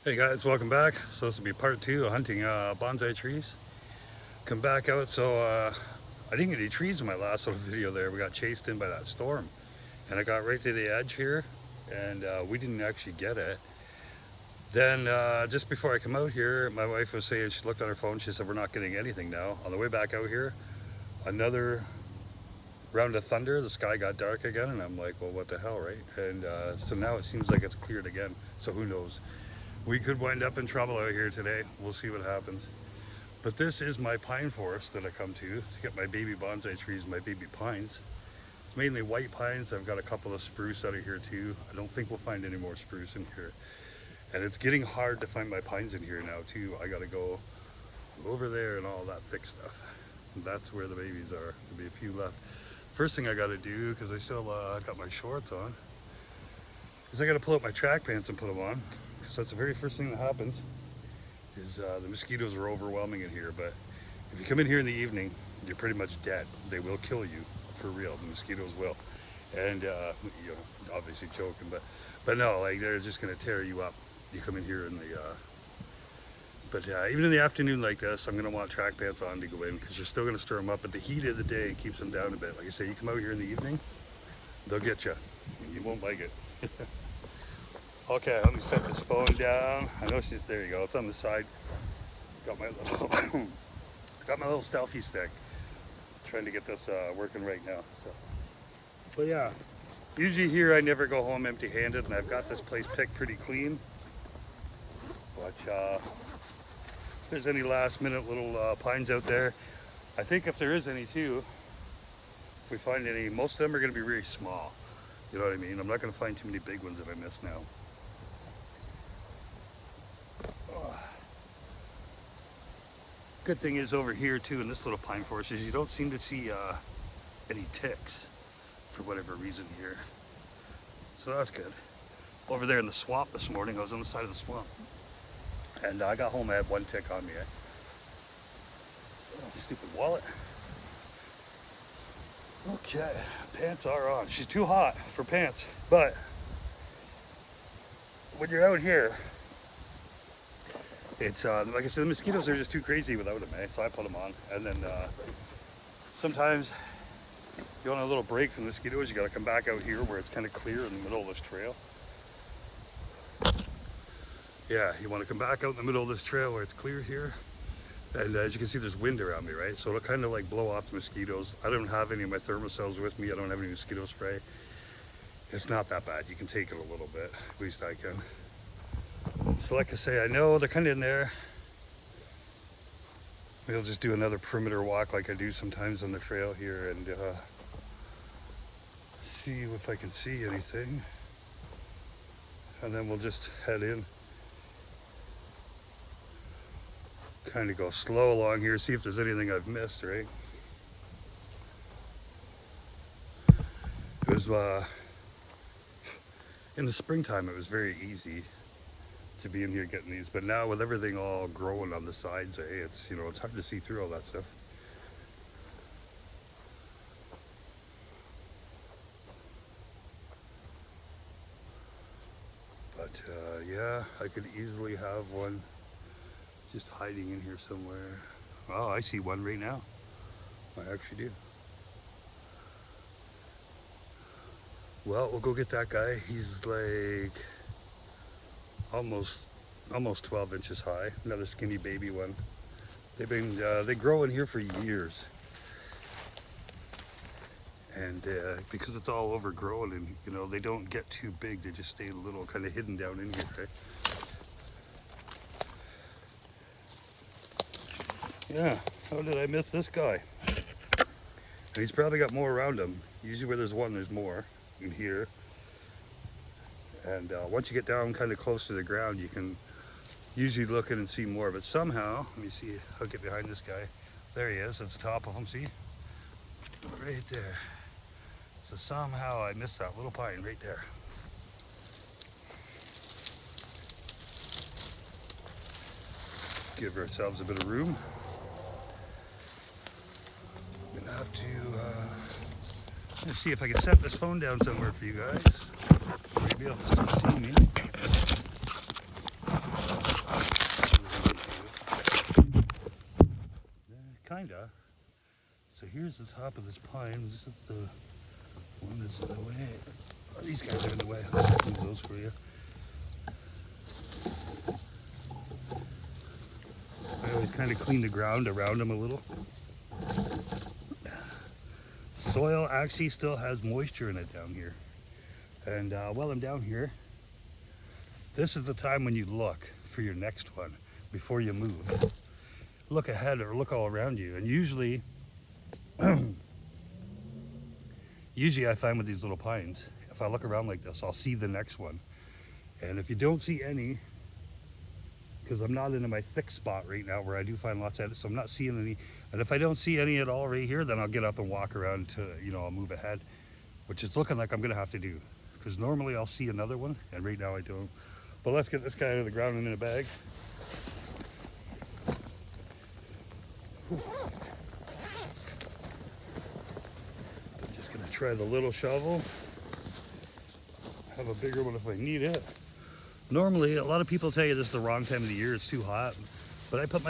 Hey guys, welcome back. So this will be part 2 of hunting bonsai trees. Come back out. I didn't get any trees in my last little video there. We got chased in by that storm. And I got right to the edge here and we didn't actually get it. Then just before I come out here, my wife was saying, she looked on her phone, she said we're not getting anything now. On the way back out here, another round of thunder, the sky got dark again, and I'm like, well, what the hell, right? And so now it seems like it's cleared again, so who knows. We could wind up in trouble out here today. We'll see what happens. But this is my pine forest that I come to get my baby bonsai trees, my baby pines. It's mainly white pines. I've got a couple of spruce out of here too. I don't think we'll find any more spruce in here. And it's getting hard to find my pines in here now too. I gotta go over there and all that thick stuff. And that's where the babies are. There'll be a few left. First thing I gotta do, because I still got my shorts on, is I gotta pull up my track pants and put them on. So that's the very first thing that happens, is the mosquitoes are overwhelming in here. But if you come in here in the evening, you're pretty much dead. They will kill you, for real. The mosquitoes will. And you know, obviously joking, but no, like they're just gonna tear you up. You come in here in the but even in the afternoon like this, I'm gonna want track pants on to go in, because you're still gonna stir them up. But the heat of the day keeps them down a bit. Like I say, you come out here in the evening, they'll get you. You won't like it. Okay, let me set this phone down. I know she's, there you go, it's on the side. Got my little got my little selfie stick. Trying to get this working right now. So, but yeah, usually here I never go home empty-handed, and I've got this place picked pretty clean. But if there's any last-minute little pines out there, I think if there is any too, if we find any, most of them are going to be really small. You know what I mean? I'm not going to find too many big ones that I miss now. Good thing is over here too in this little pine forest is you don't seem to see any ticks for whatever reason here. So that's good. Over there in the swamp this morning, I was on the side of the swamp. And I got home, I had one tick on me. Oh, stupid wallet. Okay, pants are on. She's too hot for pants, but when you're out here, it's like I said, the mosquitoes are just too crazy without them, so I put them on. And then sometimes you want a little break from the mosquitoes, you gotta come back out here where it's kind of clear in the middle of this trail. Yeah, you want to come back out in the middle of this trail where it's clear here. And as you can see, there's wind around me, right? So it'll kind of like blow off the mosquitoes. I don't have any of my thermocells with me. I don't have any mosquito spray. It's not that bad. You can take it a little bit. At least I can. So like I say, I know they're kind of in there. We'll just do another perimeter walk like I do sometimes on the trail here, and see if I can see anything. And then we'll just head in. Kind of go slow along here, see if there's anything I've missed, right? It was in the springtime, it was very easy to be in here getting these, but now with everything all growing on the sides, it's, you know, it's hard to see through all that stuff. But yeah, I could easily have one just hiding in here somewhere. Oh, I see one right now. I actually do. Well, we'll go get that guy. He's like almost 12 inches high. Another skinny baby one. They've been they grow in here for years, and because it's all overgrown, and you know, they don't get too big. They just stay a little kind of hidden down in here, right? Yeah, how did I miss this guy? And he's probably got more around him. Usually where there's one, there's more in here. And once you get down kind of close to the ground, you can usually look in and see more. But somehow, let me see, I'll get behind this guy. There he is, that's the top of him, see? Right there. So somehow I missed that little pine right there. Give ourselves a bit of room. I'm gonna have to let's see if I can set this phone down somewhere for you guys. You'll be able to still see me. kinda. So here's the top of this pine. This is the one that's in the way. Oh, these guys are in the way. I'll just move those for you. I always kind of clean the ground around them a little. Soil actually still has moisture in it down here. And while I'm down here, this is the time when you look for your next one before you move. Look ahead or look all around you. And usually, usually I find with these little pines, if I look around like this, I'll see the next one. And if you don't see any, because I'm not into my thick spot right now where I do find lots of it, so I'm not seeing any. And if I don't see any at all right here, then I'll get up and walk around to, I'll move ahead, which is looking like I'm gonna have to do. Because normally I'll see another one, and right now I don't. But let's get this guy out of the ground and in a bag. Whew. I'm just gonna try the little shovel. Have a bigger one if I need it. Normally, a lot of people tell you this is the wrong time of the year, it's too hot. But I put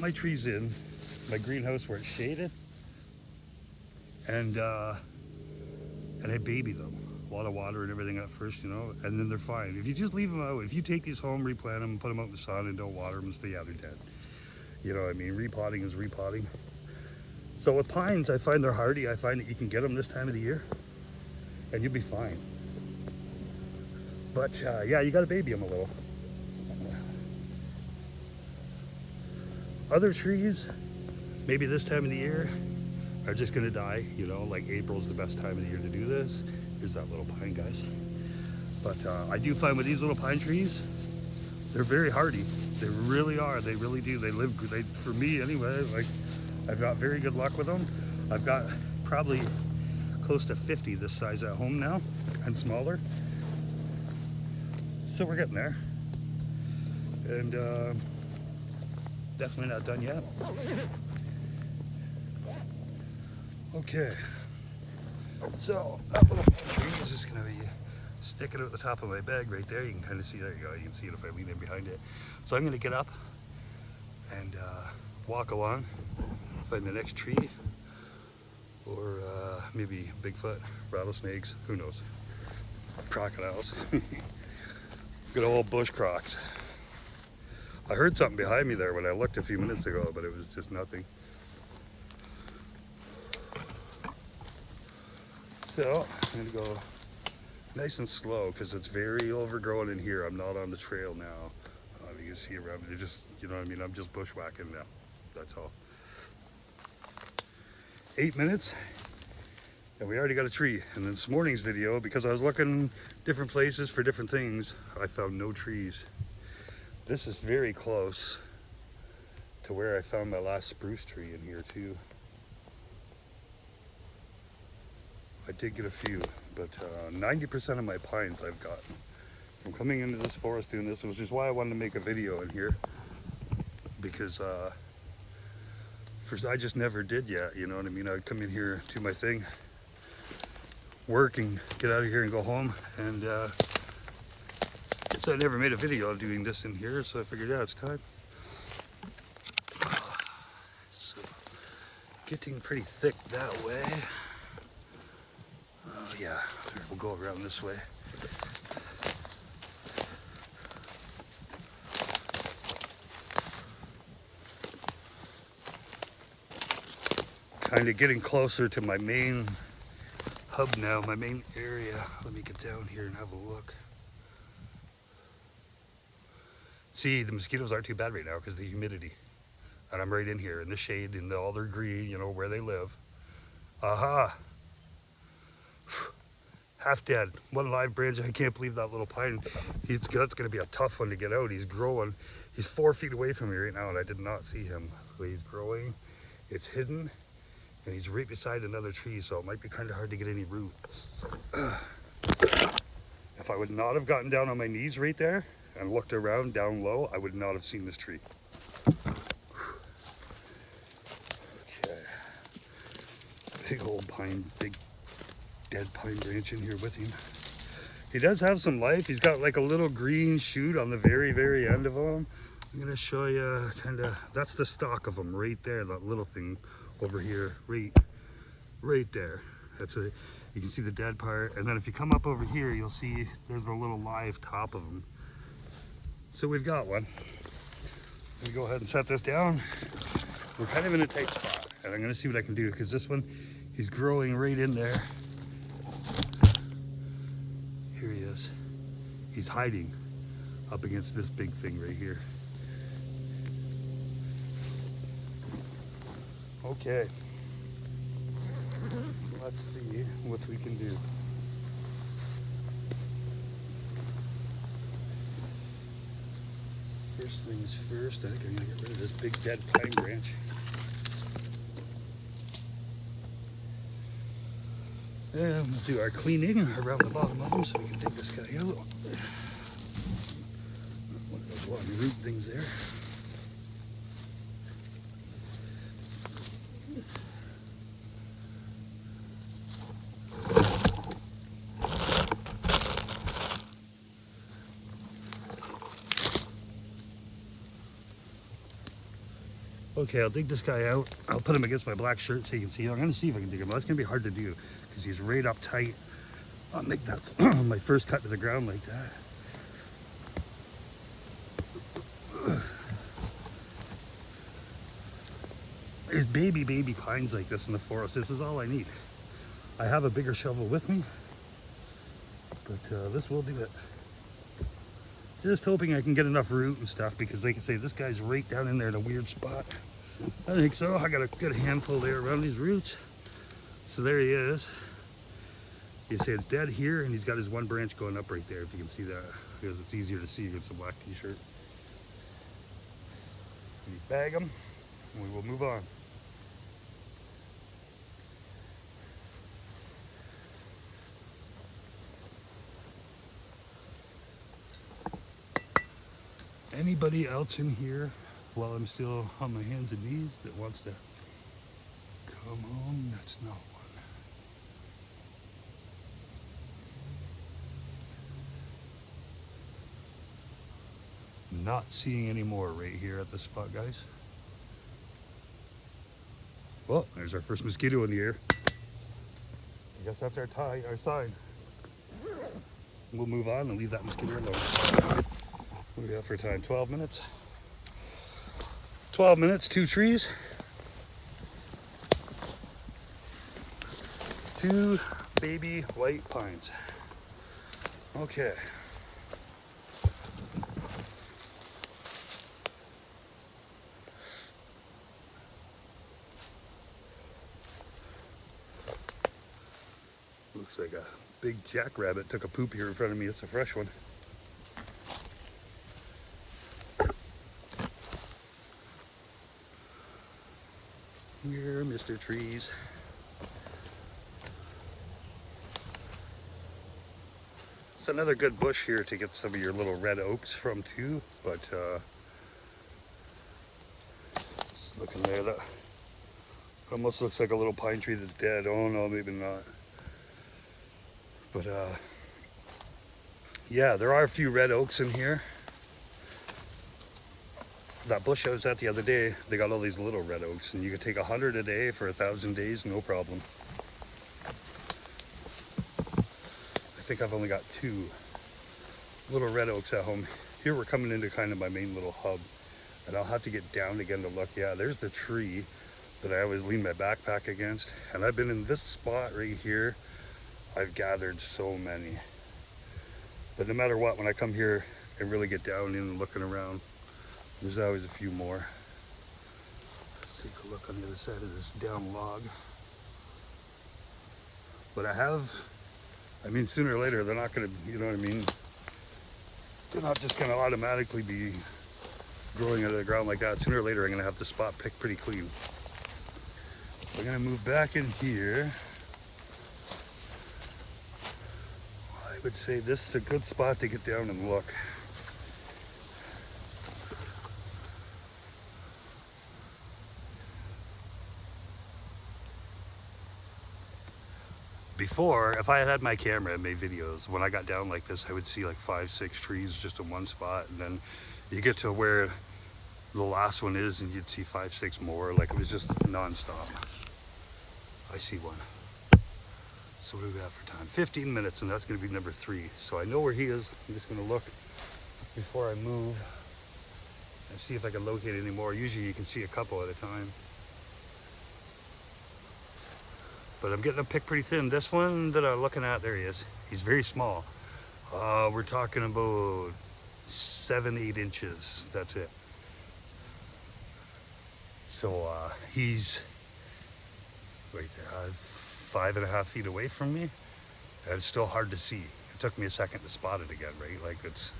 my trees in my greenhouse where it's shaded, and I baby them. A lot of water and everything at first, and then they're fine. If you just leave them out, if you take these home, replant them, put them out in the sun and don't water them, they're dead. You know what I mean? Repotting is repotting. So with pines, I find they're hardy. I find that you can get them this time of the year and you'll be fine. But yeah, you gotta baby them a little. Other trees, maybe this time of the year, are just gonna die. Like April's the best time of the year to do this. Here's that little pine, guys. But I do find with these little pine trees, they're very hardy. They really are. They really do. They live. For me anyway. Like I've got very good luck with them. I've got probably close to 50 this size at home now, and smaller. So we're getting there, and definitely not done yet. Okay. So that little tree is just gonna be sticking out the top of my bag right there. You can kind of see, there you go, you can see it if I lean in behind it. So I'm gonna get up and walk along, find the next tree, or maybe Bigfoot, rattlesnakes, who knows, crocodiles. Good old bush crocs. I heard something behind me there when I looked a few minutes ago, but it was just nothing. So I'm gonna go nice and slow because it's very overgrown in here. I'm not on the trail now. You can see around me, just, I'm just bushwhacking now. That's all. 8 minutes, and we already got a tree. And then this morning's video, because I was looking different places for different things, I found no trees. This is very close to where I found my last spruce tree in here too. I did get a few, but 90% of my pines I've gotten from coming into this forest doing this, which is why I wanted to make a video in here, because first I just never did yet, you know what I mean? I would come in here, do my thing, work and get out of here and go home, and so I never made a video of doing this in here, so I figured, yeah, it's time. So, getting pretty thick that way. Oh yeah, we'll go around this way. Kind of getting closer to my main hub now, my main area. Let me get down here and have a look. See, the mosquitoes aren't too bad right now because of the humidity. And I'm right in here in the shade, in all their green, where they live. Aha! Half dead. One live branch. I can't believe that little pine. That's going to be a tough one to get out. He's growing. He's 4 feet away from me right now, and I did not see him. So he's growing. It's hidden, and he's right beside another tree, so it might be kind of hard to get any root. If I would not have gotten down on my knees right there and looked around down low, I would not have seen this tree. Okay. Big old pine, big dead pine branch in here with him. He does have some life. He's got like a little green shoot on the very, very end of him. I'm gonna show you kind of, that's the stalk of them right there, that little thing over here, right there. That's a, you can see the dead part, and then if you come up over here, you'll see there's a little live top of them. So we've got one. Let me go ahead and set this down. We're kind of in a tight spot, and I'm gonna see what I can do, because this one, he's growing right in there. Here he is. He's hiding up against this big thing right here. Okay, let's see what we can do. First things first, I think I'm gonna get rid of this big dead pine branch. And we'll do our cleaning around the bottom of them so we can dig this guy out. One of those long root things there. Okay, I'll dig this guy out. I'll put him against my black shirt so you can see. I'm gonna see if I can dig him. That's gonna be hard to do because he's right up tight. I'll make that my first cut to the ground like that. There's baby pines like this in the forest. This is all I need. I have a bigger shovel with me, but this will do it. Just hoping I can get enough root and stuff, because like I say, this guy's right down in there in a weird spot. I think so. I got a good handful there around these roots. So there he is. You see it's dead here, and he's got his one branch going up right there, if you can see that, because it's easier to see against the black t-shirt. We bag him, and we will move on. Anybody else in here while I'm still on my hands and knees that wants to come home? That's not one. Not seeing any more right here at this spot, guys. Well, there's our first mosquito in the air. I guess that's our sign. We'll move on and leave that mosquito alone. What do we have for time? 12 minutes? 12 minutes, 2 trees. 2 baby white pines. Okay. Looks like a big jackrabbit took a poop here in front of me. It's a fresh one. Here, Mr. Trees. It's another good bush here to get some of your little red oaks from too, but just looking there, that almost looks like a little pine tree that's dead. Oh no, maybe not. But yeah, there are a few red oaks in here. That bush I was at the other day, they got all these little red oaks, and you could take 100 a day for 1,000 days, no problem. I think I've only got 2 little red oaks at home. Here we're coming into kind of my main little hub, and I'll have to get down again to look. Yeah, there's the tree that I always lean my backpack against, and I've been in this spot right here. I've gathered so many. But no matter what, when I come here and really get down in and looking around, there's always a few more. Let's take a look on the other side of this down log. But I mean, sooner or later, they're not gonna, you know what I mean? They're not just gonna automatically be growing out of the ground like that. Sooner or later, I'm gonna have the spot picked pretty clean. We're gonna move back in here. I would say this is a good spot to get down and look. Before, if I had my camera and made videos, when I got down like this, I would see like 5, 6 trees just in one spot, and then you get to where the last one is, and you'd see 5, 6 more. Like, it was just non-stop. I see one. So what do we have for time? 15 minutes, and that's going to be number 3. So I know where he is. I'm just going to look before I move and see if I can locate any more. Usually you can see a couple at a time. But I'm getting them picked pretty thin. This one that I'm looking at, there he is. He's very small. We're talking about 7, 8 inches. That's it. So he's right there, 5.5 feet away from me. And it's still hard to see. It took me a second to spot it again, right? Like, it's...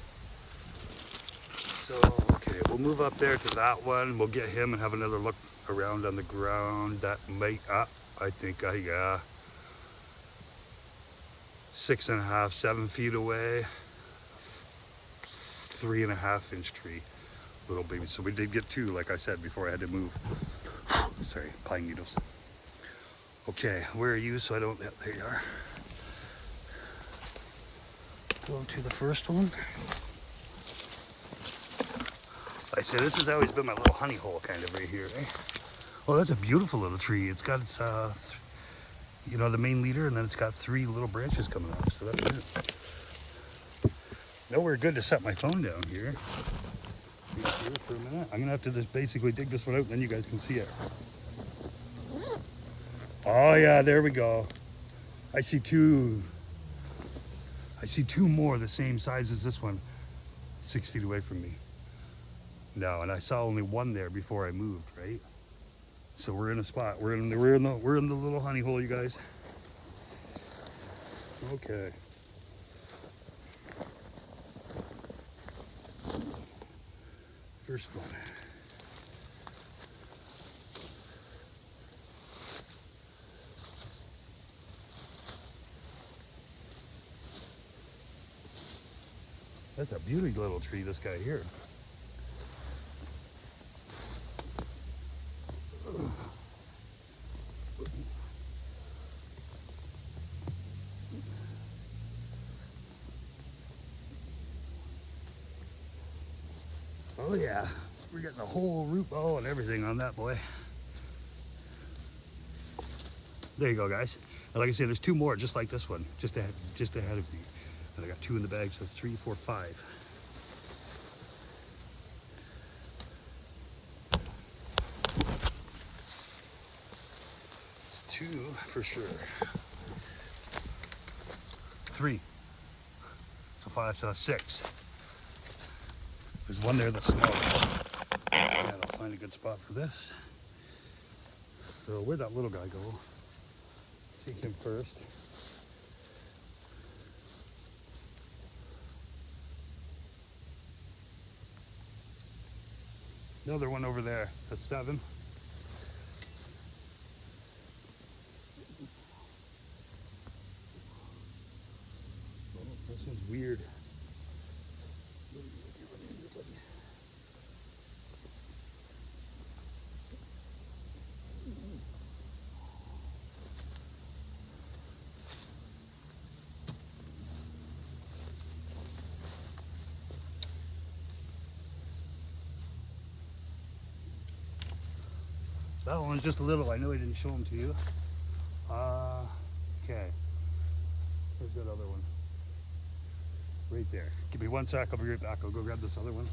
So, okay, we'll move up there to that one. We'll get him and have another look around on the ground. That might, I think, yeah, 6.5, 7 feet away. 3.5 inch tree, little baby. So we did get 2, like I said, before I had to move. Sorry, pine needles. Okay, where are you? So I don't, there you are. Go to the first one. I say this has always been my little honey hole kind of right here, eh? Oh, that's a beautiful little tree. It's got its, you know, the main leader, and then it's got 3 little branches coming off, so that's good. Nowhere good to set my phone down here. Here for a minute. I'm gonna have to just basically dig this one out, and then you guys can see it. Oh yeah, there we go. I see 2. I see 2 more the same size as this one, 6 feet away from me. No, and I saw only 1 there before I moved, right? So we're in a spot. We're in the little honey hole, you guys. Okay. First one. That's a beauty little tree, this guy here. Oh yeah, we're getting the whole root ball and everything on that boy. There you go, guys. And like I said, there's 2 more just like this one, just ahead of me. And I got 2 in the bag, so that's 3, 4, 5. It's 2 for sure. 3. So 5, so that's 6. There's 1 there that's small. And I'll find a good spot for this. So where'd that little guy go? Take him first. Another one over there. That's 7. Oh, that sounds weird. That one's just a little. I know I didn't show them to you. Okay. Where's that other one? Right there. Give me 1 sec. I'll be right back. I'll go grab this other one.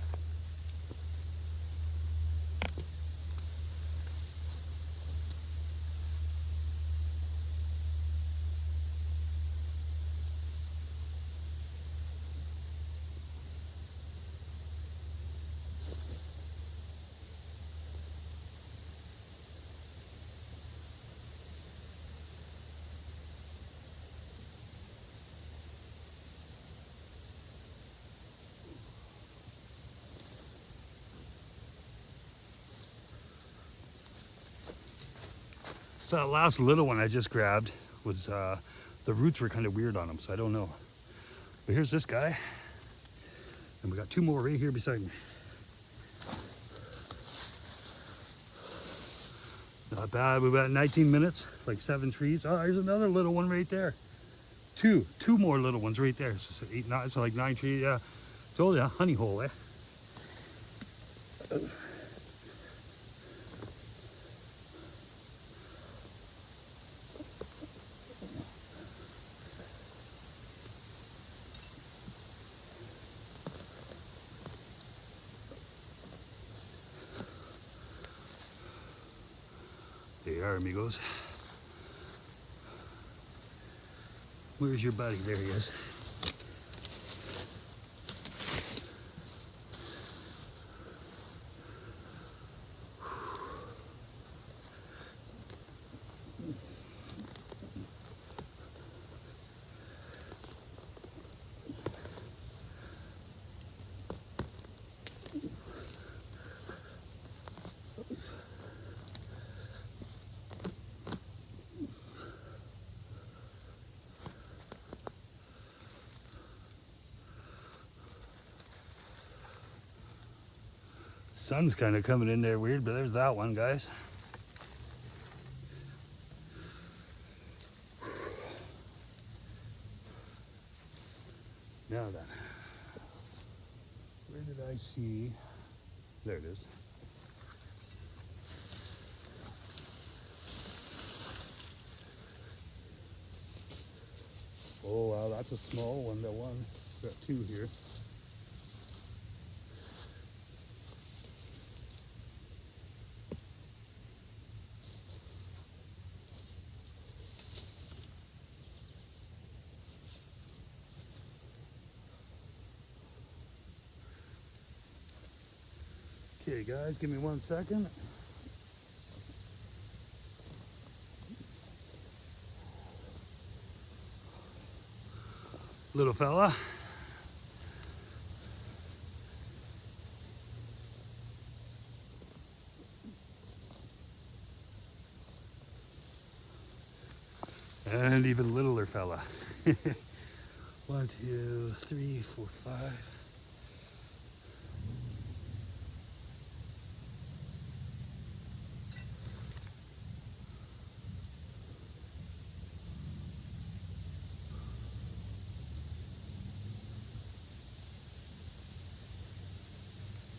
So that last little one I just grabbed was, the roots were kind of weird on them, so I don't know. But here's this guy. And we got 2 more right here beside me. Not bad, we've got 19 minutes, like 7 trees. Oh, there's another little one right there. 2 more little ones right there. So 8, 9, so like 9 trees, yeah. Told ya, honey hole, eh? you are, amigos. Where's your buddy? There he is. Sun's kind of coming in there weird, but there's that one, guys. Now then, where did I see? There it is. Oh wow, that's a small one. That one. Got two here. Okay guys, give me 1 second. Little fella. And even littler fella. 1, 2, 3, 4, 5.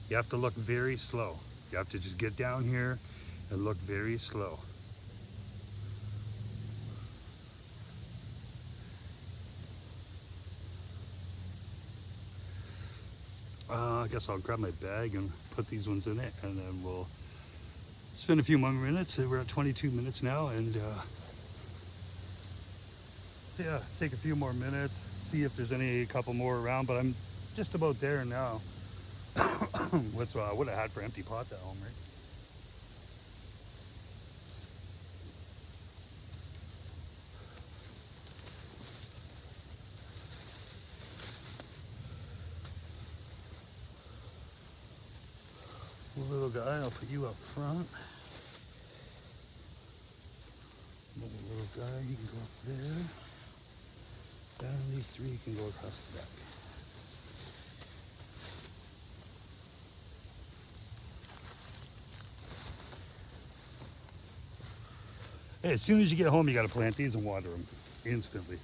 You have to look very slow. You have to just get down here and look very slow. I guess I'll grab my bag and put these ones in it, and then we'll spend a few more minutes. We're at 22 minutes now, and so yeah, take a few more minutes, see if there's a couple more around, but I'm just about there now. What's what I had for empty pots at home, right? Little guy, I'll put you up front. Little guy, you can go up there. And these three can go across the back. Hey, as soon as you get home, you got to plant these and water them instantly.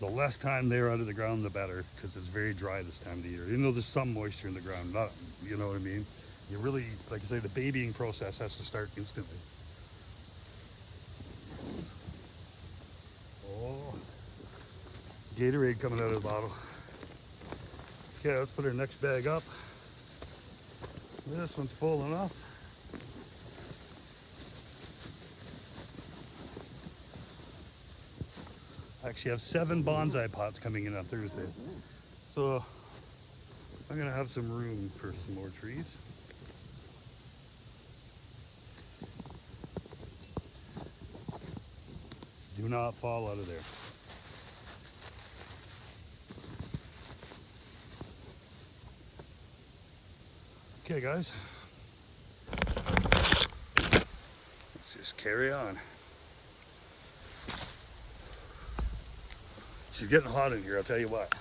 The less time they're out of the ground, the better, because it's very dry this time of the year. Even though there's some moisture in the ground, not, you know what I mean? You really, like I say, the babying process has to start instantly. Oh, Gatorade coming out of the bottle. Okay, let's put our next bag up. This one's full enough. I actually have 7 bonsai pots coming in on Thursday. So I'm gonna have some room for some more trees. Do not fall out of there. Okay guys, let's just carry on. She's getting hot in here, I'll tell you what.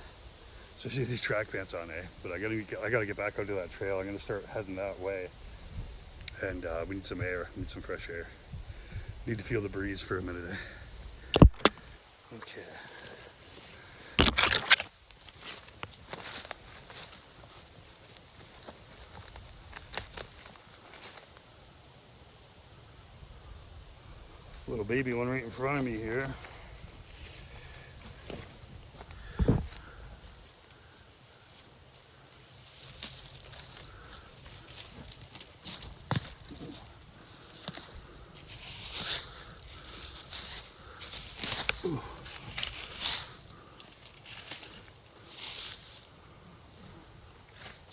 Especially these track pants on, eh? But I gotta get back onto that trail. I'm gonna start heading that way. And we need some air, we need some fresh air. Need to feel the breeze for a minute, eh? Okay. Little baby one right in front of me here.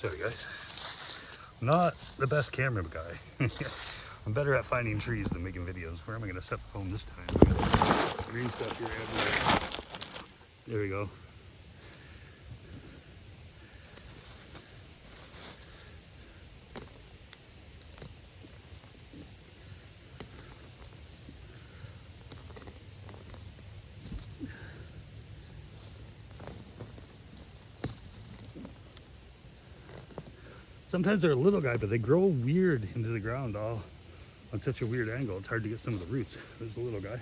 Sorry guys, not the best camera guy. I'm better at finding trees than making videos. Where am I going to set the phone this time? I got green stuff here everywhere. There we go. Sometimes they're a little guy, but they grow weird into the ground all on such a weird angle. It's hard to get some of the roots. There's a little guy.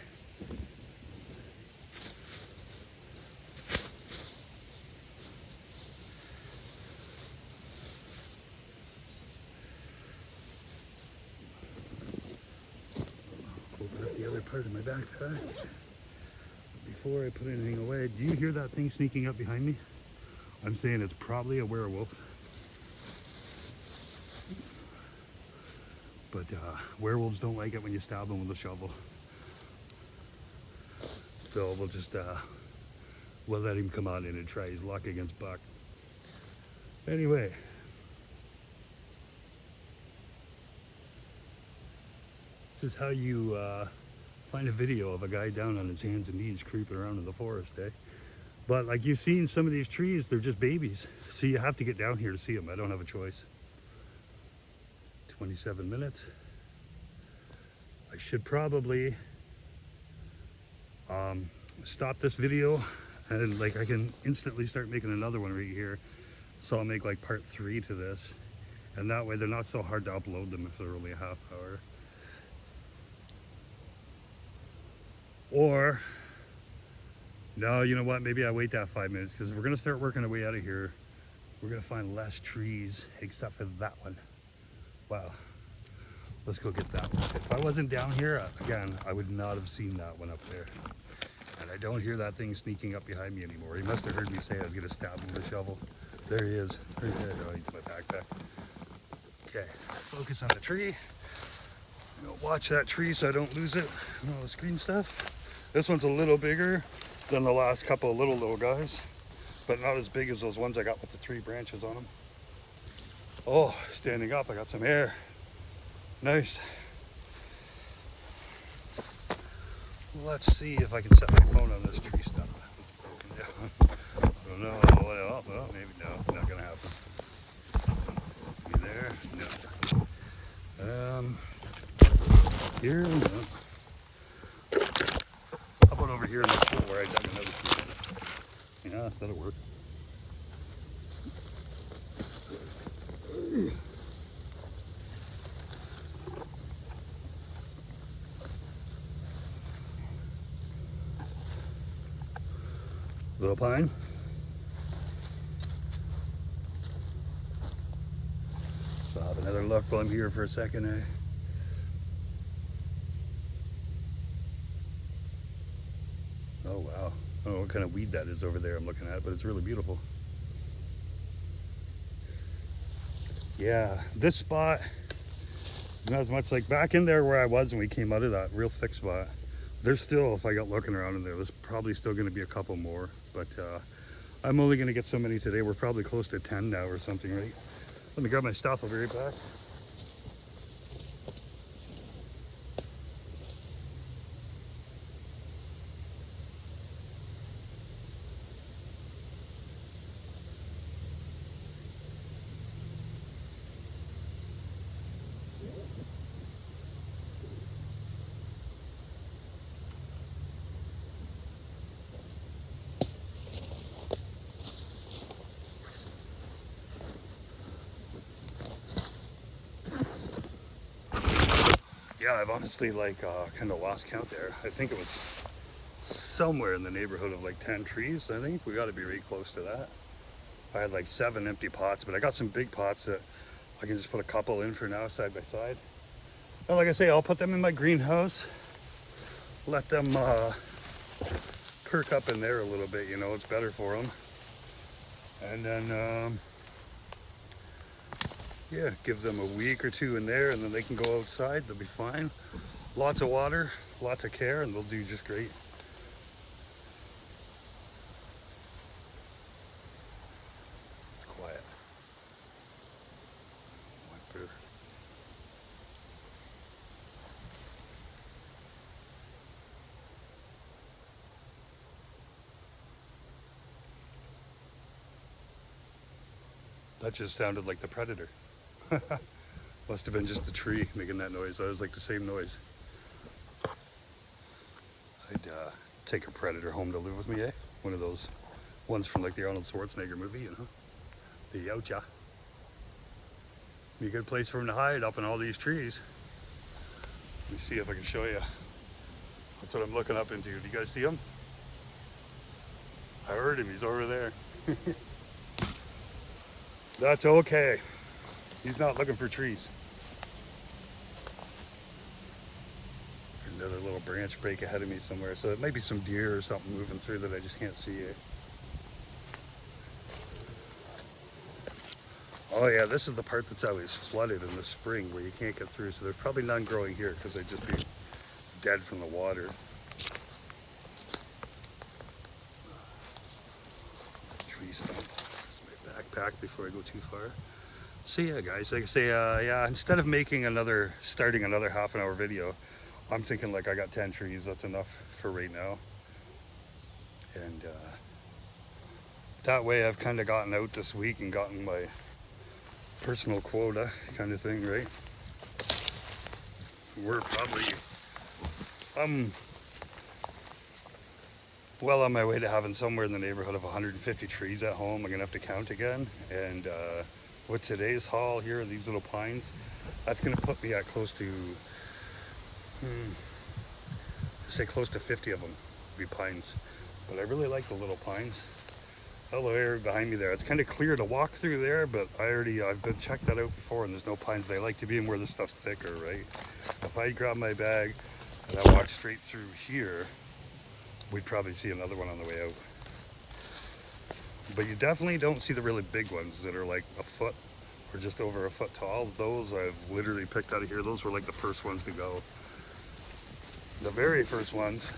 Open up the other part of my backpack before I put anything away. Do you hear that thing sneaking up behind me? I'm saying it's probably a werewolf. But werewolves don't like it when you stab them with a shovel. So we'll let him come on in and try his luck against Buck. Anyway. This is how you find a video of a guy down on his hands and knees creeping around in the forest, eh? But like you've seen some of these trees, they're just babies. So you have to get down here to see them. I don't have a choice. 27 minutes. I should probably stop this video and like I can instantly start making another one right here. So I'll make like part 3 to this. And that way they're not so hard to upload them if they're only a half hour. Or, no, you know what? Maybe I wait that 5 minutes because we're going to start working our way out of here. We're going to find less trees except for that one. Wow. Let's go get that one. If I wasn't down here, again, I would not have seen that one up there. And I don't hear that thing sneaking up behind me anymore. He must have heard me say I was going to stab him with a shovel. There he is. Right there. Oh, he's my backpack. Okay, focus on the tree. Watch that tree so I don't lose it and all this green stuff. This one's a little bigger than the last couple of little guys, but not as big as those ones I got with the 3 branches on them. Oh, standing up, I got some air. Nice. Let's see if I can set my phone on this tree stump. It's broken down. I don't know. Well, maybe no, not gonna happen. You there? No. Here, no. How about over here in this hole where I dug another tree? Yeah, that'll work. Little pine. So I'll have another look while I'm here for a second, eh? Oh wow. I don't know what kind of weed that is over there I'm looking at, but it's really beautiful. Yeah, this spot is not as much like back in there where I was when we came out of that real thick spot. There's still, if I got looking around in there, there's probably still going to be a couple more, but I'm only going to get so many today. We're probably close to 10 now or something, right? Let me grab my stuff, I'll be right back. Yeah, I've honestly kind of lost count there. I think it was somewhere in the neighborhood of like 10 trees. I think we got to be really close to that. I had like 7 empty pots, but I got some big pots that I can just put a couple in for now side by side. And like I say, I'll put them in my greenhouse, let them perk up in there a little bit, you know, it's better for them. And then yeah, give them a week or 2 in there and then they can go outside, they'll be fine. Lots of water, lots of care, and they'll do just great. It's quiet. That just sounded like the predator. Must have been just the tree making that noise. I was like the same noise. I'd take a predator home to live with me, eh? One of those ones from like the Arnold Schwarzenegger movie, you know? The Yautja. Be a good place for him to hide up in all these trees. Let me see if I can show you. That's what I'm looking up into. Do you guys see him? I heard him, he's over there. That's okay. He's not looking for trees. Another little branch break ahead of me somewhere. So it might be some deer or something moving through that I just can't see it. Oh yeah, this is the part that's always flooded in the spring where you can't get through. So there's probably none growing here because they'd just be dead from the water. Tree stump. That's my backpack before I go too far. So yeah, guys, like I say, yeah, instead of starting another half an hour video, I'm thinking like I got 10 trees, that's enough for right now. And that way I've kind of gotten out this week and gotten my personal quota kind of thing, right? We're probably, well on my way to having somewhere in the neighborhood of 150 trees at home. I'm gonna have to count again. And with today's haul here, these little pines, that's gonna put me at close to, say close to 50 of them be pines. But I really like the little pines. Hello, area behind me there. It's kind of clear to walk through there, but I've been checked that out before, and there's no pines. They like to be in where the stuff's thicker, right? If I grab my bag and I walk straight through here, we'd probably see another one on the way out. But you definitely don't see the really big ones that are like a foot or just over a foot tall. Those I've literally picked out of here. Those were like the first ones to go. The very first ones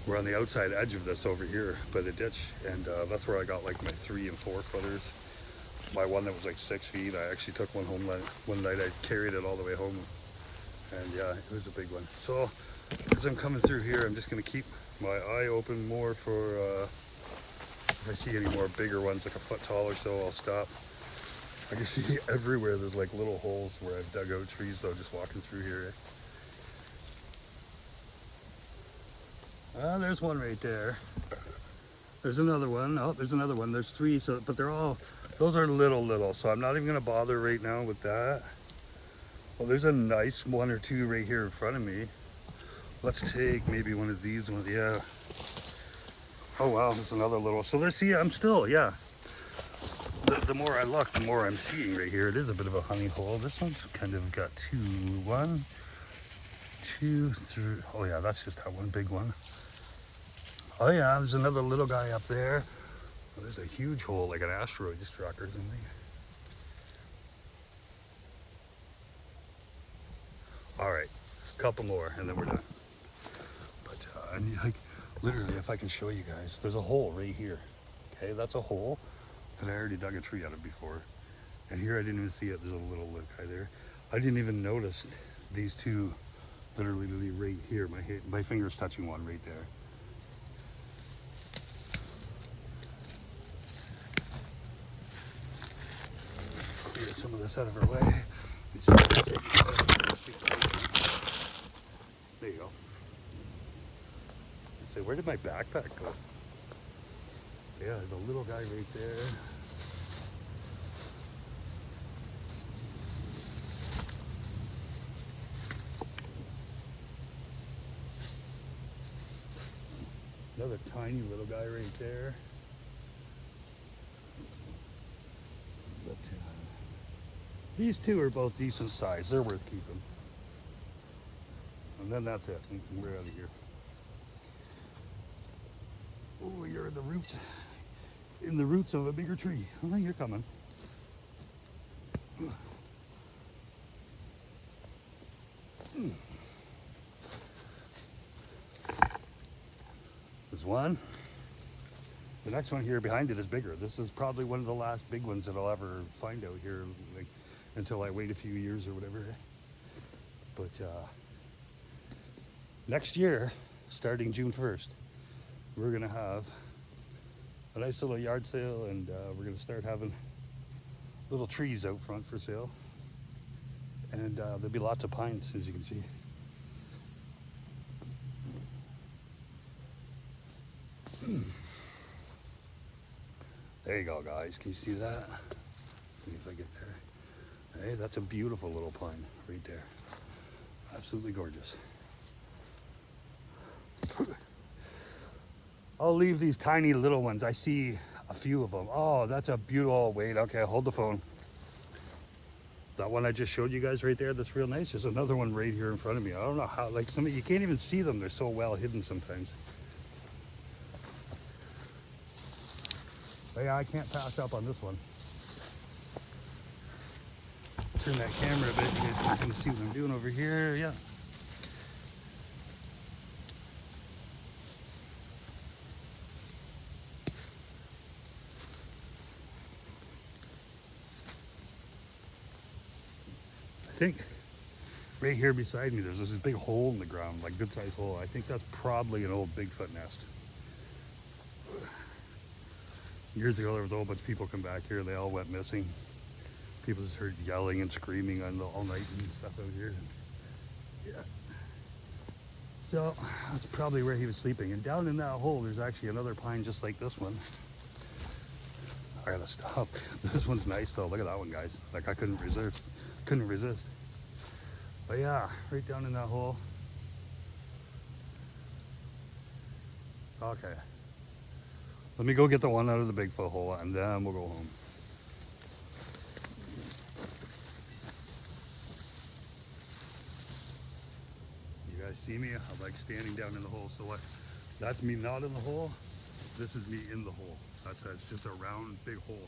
were on the outside edge of this over here by the ditch, and that's where I got like my 3 and 4 footers. My one that was like 6 feet, I actually took one home one night. I carried it all the way home, and yeah, it was a big one. So as I'm coming through here, I'm just gonna keep my eye open more for if I see any more bigger ones like a foot tall or so, I'll stop. I can see everywhere there's like little holes where I've dug out trees though, just walking through here. There's one right there. There's another one. Oh, there's another one. There's 3, so but they're all, those are little, so I'm not even gonna bother right now with that. Well, there's a nice 1 or 2 right here in front of me. Let's take maybe one of these ones, yeah. Oh wow, there's another little, so there's, see, I'm still, yeah. The more I look, the more I'm seeing right here. It is a bit of a honey hole. This one's kind of got 2, 1, 2, 3. Oh yeah, that's just that one big one. Oh yeah, there's another little guy up there. Oh, there's a huge hole, like an asteroid struck or something. All right, a couple more and then we're done. But and like literally, if I can show you guys, there's a hole right here. Okay, that's a hole that I already dug a tree out of before. And here I didn't even see it. There's a little guy there. I didn't even notice these 2 literally right here. My finger's touching one right there. Clear some of this out of our way. There you go. Say, where did my backpack go? Yeah, there's a little guy right there. Another tiny little guy right there. But these 2 are both decent size. They're worth keeping. And then that's it. We're out of here. Oh, you're in the roots of a bigger tree. Oh, you're coming. There's one. The next one here behind it is bigger. This is probably one of the last big ones that I'll ever find out here, like, until I wait a few years or whatever. But next year, starting June 1st, we're gonna have a nice little yard sale, and we're gonna start having little trees out front for sale. And there'll be lots of pines, as you can see. There you go, guys. Can you see that? See if I get there. Hey, that's a beautiful little pine right there. Absolutely gorgeous. I'll leave these tiny little ones. I see a few of them. Oh, that's a beautiful, oh, wait, okay, hold the phone. That one I just showed you guys right there, that's real nice. There's another one right here in front of me. I don't know how, like some, you can't even see them. They're so well hidden sometimes. But yeah, I can't pass up on this one. Turn that camera a bit, you guys can kind of see what I'm doing over here. Yeah. I think right here beside me, there's this big hole in the ground, like good sized hole. I think that's probably an old Bigfoot nest. Years ago, there was a whole bunch of people come back here. They all went missing. People just heard yelling and screaming all night and stuff out here. Yeah. So that's probably where he was sleeping. And down in that hole, there's actually another pine just like this one. I gotta stop. This one's nice though. Look at that one, guys. Like I couldn't resist. But yeah, right down in that hole. Okay. Let me go get the one out of the Bigfoot hole and then we'll go home. You guys see me? I'm like standing down in the hole. So what? That's me not in the hole. This is me in the hole. It's just a round, big hole.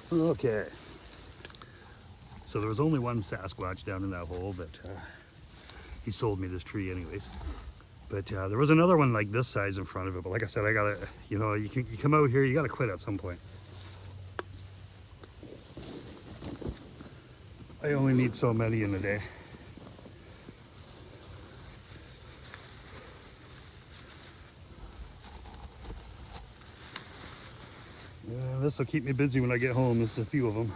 Okay. So there was only one Sasquatch down in that hole, but he sold me this tree anyways. But there was another one like this size in front of it. But like I said, I gotta, you know, you come out here, you gotta quit at some point. I only need so many in a day. Yeah, this will keep me busy when I get home. There's a few of them.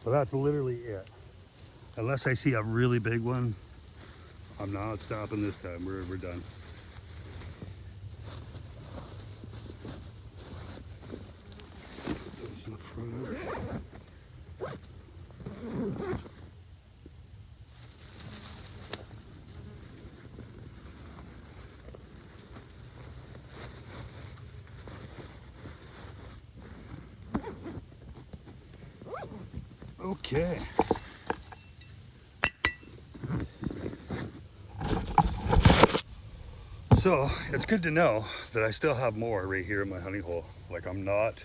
But that's literally it. Unless I see a really big one, I'm not stopping this time. We're done. Those in the front. Okay. So it's good to know that I still have more right here in my honey hole. Like I'm not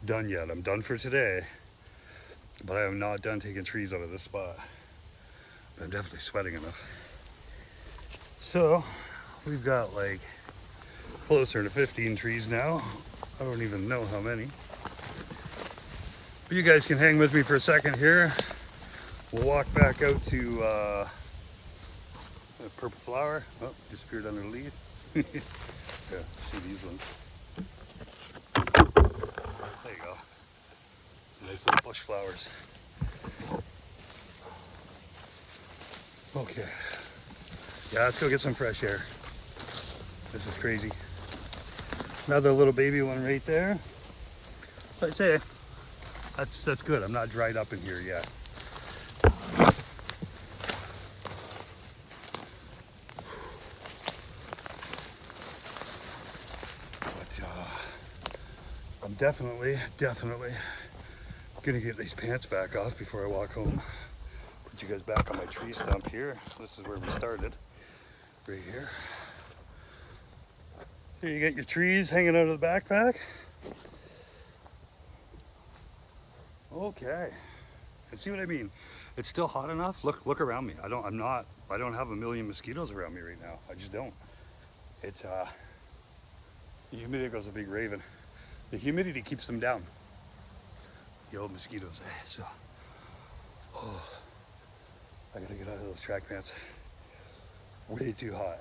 done yet. I'm done for today, but I am not done taking trees out of this spot. But I'm definitely sweating enough. So we've got like closer to 15 trees now. I don't even know how many. But you guys can hang with me for a second here. We'll walk back out to a purple flower. Oh, disappeared under the leaf. Yeah, see these ones. There you go. Some nice little bush flowers. Okay. Yeah, let's go get some fresh air. This is crazy. Another little baby one right there. Like I say, that's good. I'm not dried up in here yet. But I'm definitely gonna get these pants back off before I walk home. Put you guys back on my tree stump here. This is where we started, right here. Here you get your trees hanging out of the backpack. Okay, and see what I mean? It's still hot enough. Look around me. I don't have a million mosquitoes around me right now. I just don't. It's the humidity goes a big raven. The humidity keeps them down. The old mosquitoes. So, oh, I gotta get out of those track pants. Way too hot.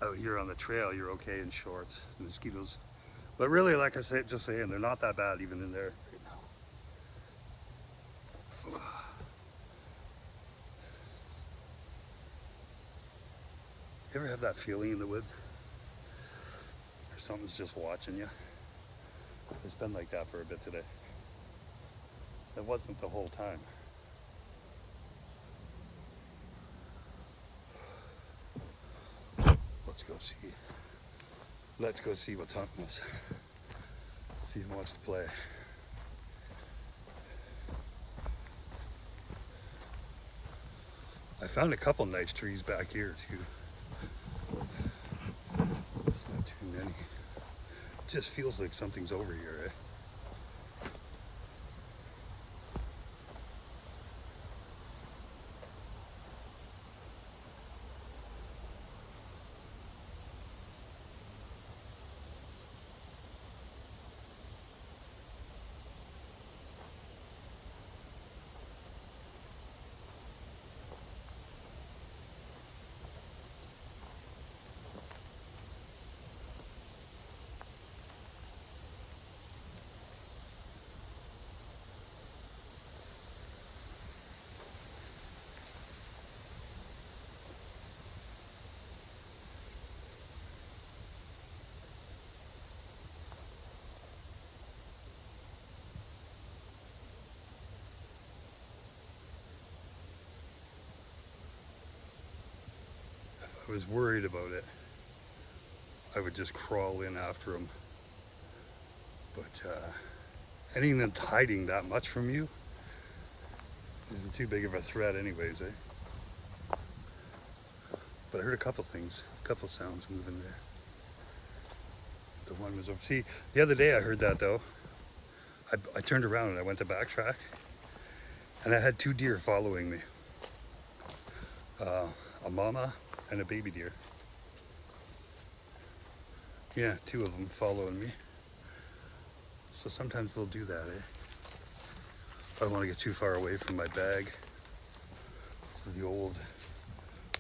Out here on the trail, you're okay in shorts. The mosquitoes, but really, like I said, just saying, they're not that bad even in there right now. You ever have that feeling in the woods? Or something's just watching you? It's been like that for a bit today. It wasn't the whole time. Let's go see what's on this. See who wants to play. I found a couple nice trees back here too. It's not too many. It just feels like something's over here, eh? I was worried about it, I would just crawl in after him. But anything that's hiding that much from you isn't too big of a threat anyways, eh? But I heard a couple things, a couple sounds moving there. The one was over. See, the other day I heard that though. I turned around and I went to backtrack, and I had two deer following me. A mama and a baby deer. Yeah, two of them following me. So sometimes they'll do that, eh? I don't want to get too far away from my bag. This is the old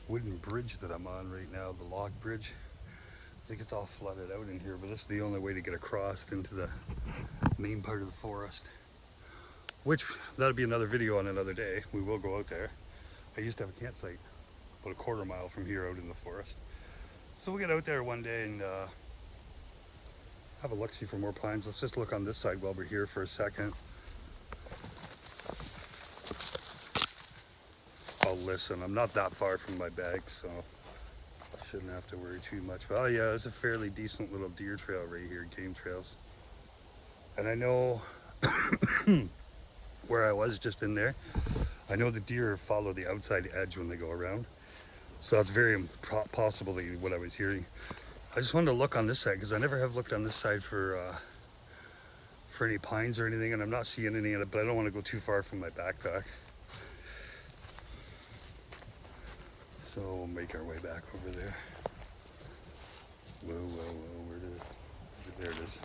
wooden bridge that I'm on right now, the log bridge. I think it's all flooded out in here, but this is the only way to get across into the main part of the forest. Which, that'll be another video on another day. We will go out there. I used to have a campsite about a quarter mile from here out in the forest. So we'll get out there one day and have a look-see for more pines. Let's just look on this side while we're here for a second. I'll listen. I'm not that far from my bag, so I shouldn't have to worry too much. But oh yeah, it's a fairly decent little deer trail right here, game trails. And I know where I was just in there, I know the deer follow the outside edge when they go around. So that's very possibly what I was hearing. I just wanted to look on this side because I never have looked on this side for any pines or anything, and I'm not seeing any in it, but I don't want to go too far from my backpack. So we'll make our way back over there. Whoa, whoa, whoa, where did it? There it is.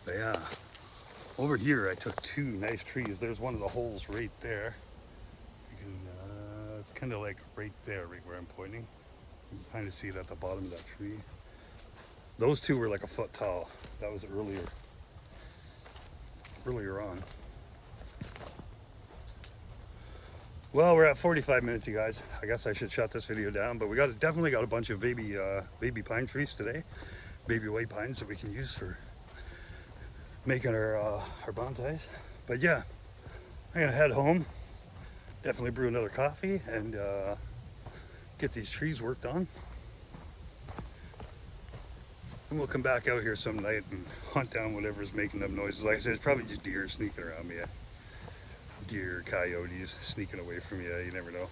But yeah, over here I took two nice trees. There's one of the holes right there. You can, it's kind of like right there, right where I'm pointing. You can kind of see it at the bottom of that tree. Those two were like a foot tall. That was earlier on. Well, we're at 45 minutes, you guys. I guess I should shut this video down, but we definitely got a bunch of baby pine trees today, baby white pines that we can use for making our bonsais. But yeah, I'm gonna head home, definitely brew another coffee, and get these trees worked on. And we'll come back out here some night and hunt down whatever's making them noises. Like I said, it's probably just deer sneaking around me. Deer, coyotes sneaking away from you. You never know.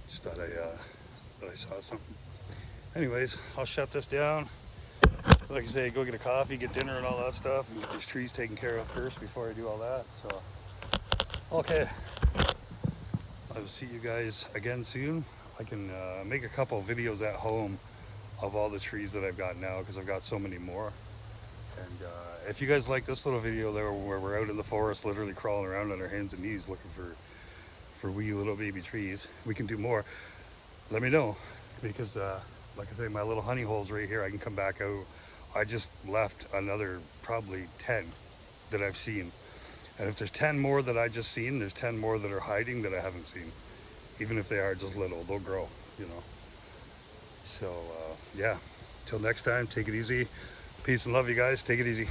Just thought I saw something. Anyways, I'll shut this down. Like I say, go get a coffee, get dinner and all that stuff, and get these trees taken care of first before I do all that. So, okay. I will see you guys again soon. I can make a couple videos at home of all the trees that I've got now because I've got so many more. And if you guys like this little video there where we're out in the forest literally crawling around on our hands and knees looking for wee little baby trees, we can do more. Let me know, because like I say, my little honey holes right here, I can come back out. I just left another probably 10 that I've seen. And if there's 10 more that I just seen, there's 10 more that are hiding that I haven't seen. Even if they are just little, they'll grow, you know. So yeah, till next time, take it easy. Peace and love, you guys. Take it easy.